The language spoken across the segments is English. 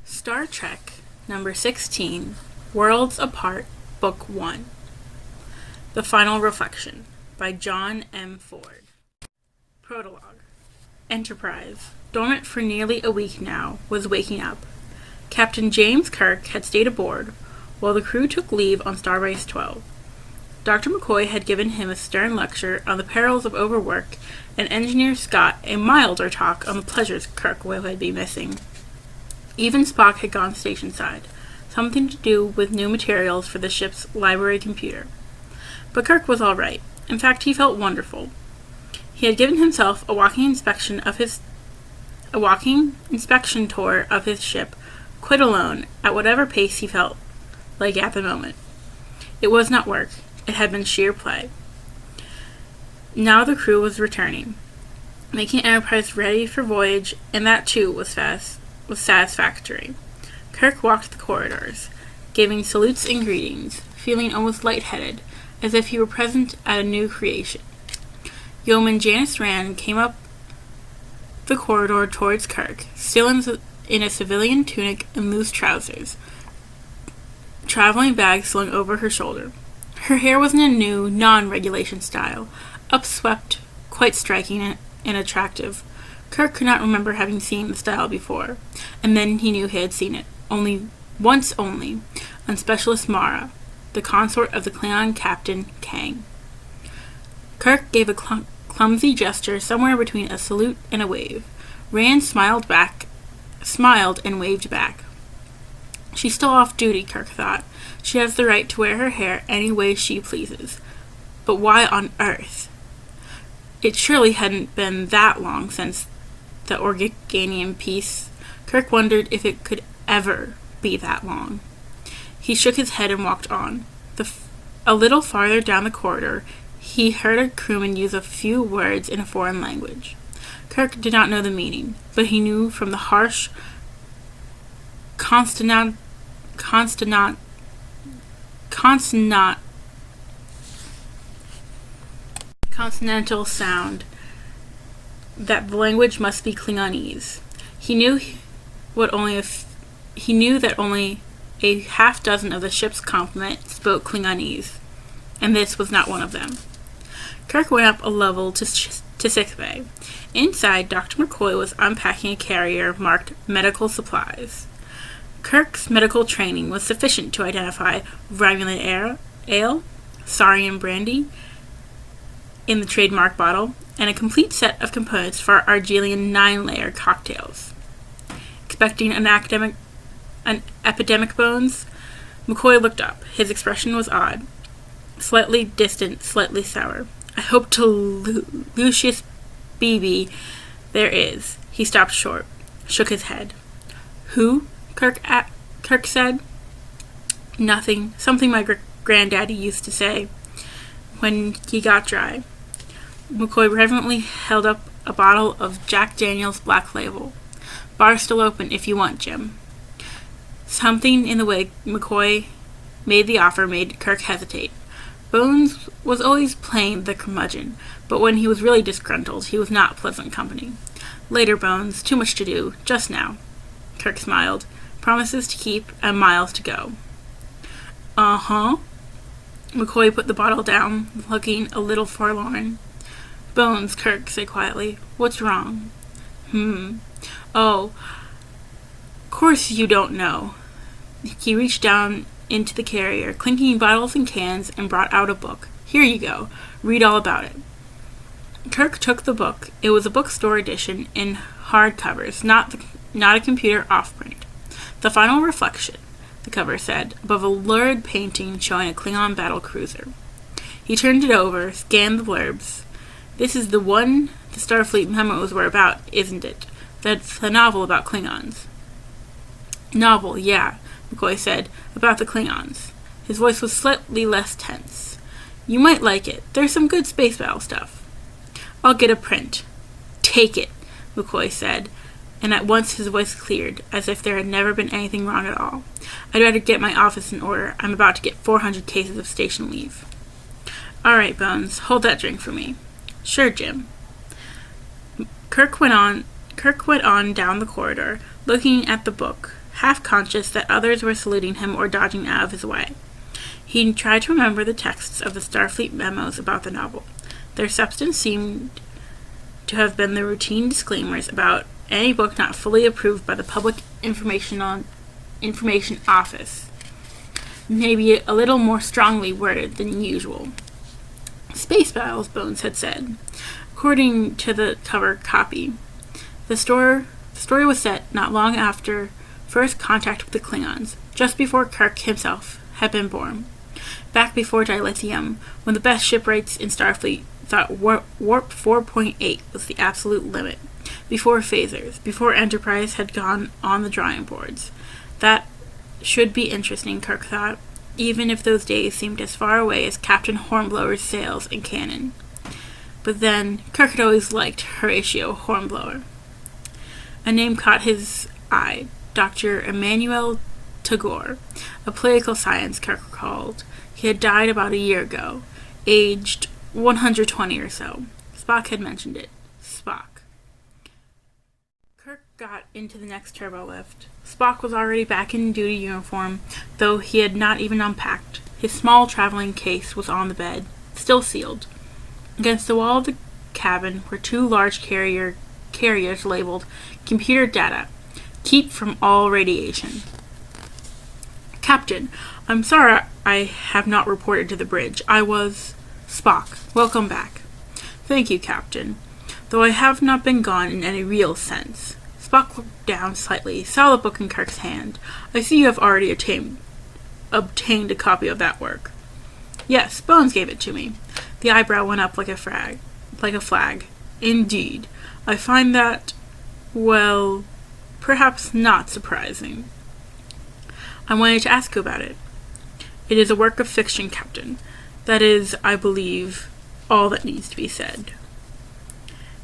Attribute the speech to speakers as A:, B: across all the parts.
A: Star Trek, number 16, Worlds Apart, Book 1. The Final Reflection, by John M. Ford. Prologue. Enterprise, dormant for nearly a week now, was waking up. Captain James Kirk had stayed aboard, while the crew took leave on Starbase 12. Dr. McCoy had given him a stern lecture on the perils of overwork, and Engineer Scott a milder talk on the pleasures Kirk would be missing. Even Spock had gone station-side, something to do with new materials for the ship's library computer. But Kirk was all right. In fact, he felt wonderful. He had given himself a walking inspection tour of his ship, quite alone, at whatever pace he felt like at the moment. It was not work. It had been sheer play. Now the crew was returning, making Enterprise ready for voyage, and that too was satisfactory. Kirk walked the corridors, giving salutes and greetings, feeling almost lightheaded, as if he were present at a new creation. Yeoman Janice Rand came up the corridor towards Kirk, still in a civilian tunic and loose trousers, traveling bag slung over her shoulder. Her hair was in a new, non-regulation style, upswept, quite striking and attractive. Kirk could not remember having seen the style before, and then he knew he had seen it, once only, on Specialist Mara, the consort of the Klingon captain Kang. Kirk gave a clumsy gesture somewhere between a salute and a wave. Rand smiled and waved back. She's still off duty, Kirk thought. She has the right to wear her hair any way she pleases. But why on earth? It surely hadn't been that long since the Organian peace. Kirk wondered if it could ever be that long. He shook his head and walked on. A little farther down the corridor, he heard a crewman use a few words in a foreign language. Kirk did not know the meaning, but he knew from the harsh consonantal sound that the language must be Klingonese. He knew that only a half dozen of the ship's complement spoke Klingonese, and this was not one of them. Kirk went up a level to sickbay. Inside, Dr. McCoy was unpacking a carrier marked medical supplies. Kirk's medical training was sufficient to identify Romulan ale, Saurian brandy in the trademark bottle, and a complete set of components for Argelian 9-layer cocktails. Expecting an epidemic bones, McCoy looked up. His expression was odd, slightly distant, slightly sour. I hope to Lucius Beebe there is. He stopped short, shook his head. Who? Kirk said. Nothing. Something my granddaddy used to say when he got dry. McCoy reverently held up a bottle of Jack Daniel's Black Label. Bar still open if you want, Jim. Something in the way McCoy made the offer made Kirk hesitate. Bones was always playing the curmudgeon, but when he was really disgruntled, he was not pleasant company. Later, Bones. Too much to do. Just now. Kirk smiled. Promises to keep and miles to go. Uh-huh. McCoy put the bottle down, looking a little forlorn. Bones, Kirk said quietly. What's wrong? Oh, course you don't know. He reached down into the carrier, clinking bottles and cans, and brought out a book. Here you go. Read all about it. Kirk took the book. It was a bookstore edition in hard covers, not a computer off-print. The Final Reflection, the cover said, above a lurid painting showing a Klingon battle cruiser. He turned it over, scanned the blurbs. This is the one the Starfleet memos were about, isn't it? That's a novel about Klingons. Novel, yeah, McCoy said, about the Klingons. His voice was slightly less tense. You might like it. There's some good space battle stuff. I'll get a print. Take it, McCoy said, and at once his voice cleared, as if there had never been anything wrong at all. I'd better get my office in order. I'm about to get 400 cases of station leave. All right, Bones, hold that drink for me. Sure, Jim. Kirk went on down the corridor, looking at the book, half conscious that others were saluting him or dodging out of his way. He tried to remember the texts of the Starfleet memos about the novel. Their substance seemed to have been the routine disclaimers about any book not fully approved by the Public Information Office, maybe a little more strongly worded than usual. Space battles, Bones had said. According to the cover copy, the story was set not long after first contact with the Klingons, just before Kirk himself had been born. Back before dilithium, when the best shipwrights in Starfleet thought warp 4.8 was the absolute limit. Before phasers, before Enterprise had gone on the drawing boards. That should be interesting, Kirk thought, even if those days seemed as far away as Captain Hornblower's sails and cannon. But then, Kirk had always liked Horatio Hornblower. A name caught his eye, Dr. Emmanuel Tagore, a political science Kirk recalled. He had died about a year ago, aged 120 or so. Spock had mentioned it. Spock. Kirk got into the next turbo lift. Spock was already back in duty uniform, though he had not even unpacked. His small traveling case was on the bed, still sealed. Against the wall of the cabin were two large carriers labeled Computer Data. Keep from all radiation. Captain, I'm sorry I have not reported to the bridge. I was... Spock, welcome back. Thank you, Captain. Though I have not been gone in any real sense. Spock looked down slightly, saw the book in Kirk's hand. I see you have already obtained a copy of that work. Yes, Bones gave it to me. The eyebrow went up like a flag. Indeed. I find that, well, perhaps not surprising. I wanted to ask you about it. It is a work of fiction, Captain. That is, I believe, all that needs to be said.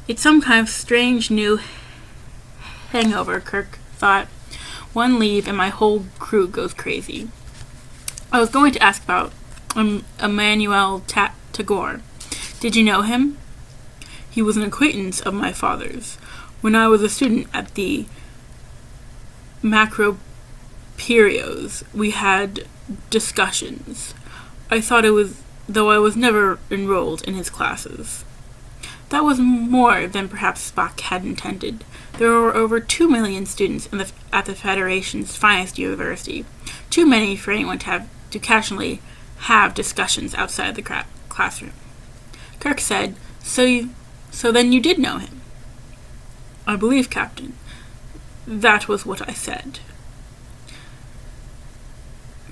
A: It's some kind of strange new hangover, Kirk thought. One leave and my whole crew goes crazy. I was going to ask about Emmanuel Tagore. Did you know him? He was an acquaintance of my father's. When I was a student at the Macroperios, we had discussions. I thought it was, though I was never enrolled in his classes. That was more than perhaps Spock had intended. There were over 2 million students at the Federation's finest university. Too many for anyone to casually have discussions outside the classroom. Kirk said, So then you did know him? I believe, Captain. That was what I said.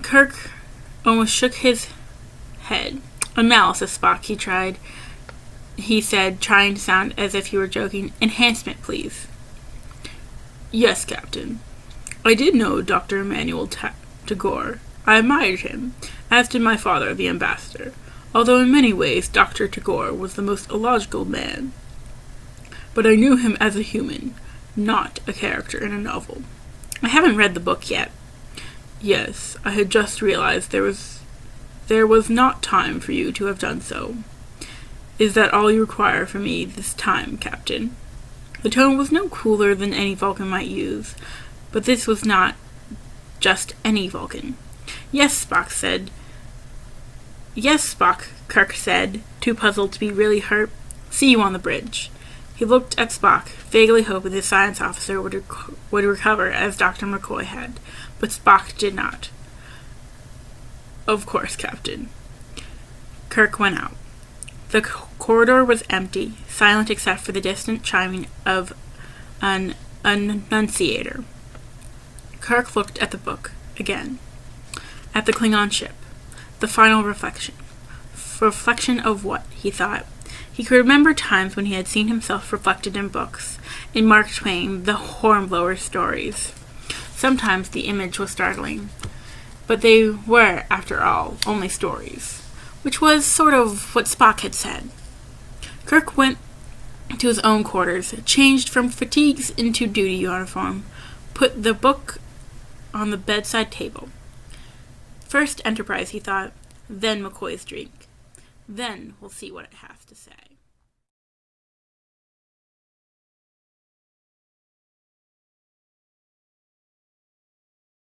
A: Kirk almost shook his head. Analysis, Spock, he said, trying to sound as if he were joking. Enhancement, please. Yes, Captain. I did know Dr. Emmanuel Tagore. I admired him, as did my father, the ambassador, although in many ways Dr. Tagore was the most illogical man. But I knew him as a human, not a character in a novel. I haven't read the book yet. Yes, I had just realized there was not time for you to have done so. Is that all you require from me this time, Captain? The tone was no cooler than any Vulcan might use, but this was not just any Vulcan. Yes, Spock, Kirk said, too puzzled to be really hurt. See you on the bridge. He looked at Spock, vaguely hoping the science officer would recover as Dr. McCoy had, but Spock did not. Of course, Captain. Kirk went out. The corridor was empty, silent except for the distant chiming of an annunciator. Kirk looked at the book again. At the Klingon ship. The final reflection. Reflection of what, he thought. He could remember times when he had seen himself reflected in books, in Mark Twain, the Hornblower stories. Sometimes the image was startling, but they were, after all, only stories, which was sort of what Spock had said. Kirk went to his own quarters, changed from fatigues into duty uniform, put the book on the bedside table. First Enterprise, he thought, then McCoy's drink. Then we'll see what it has to say.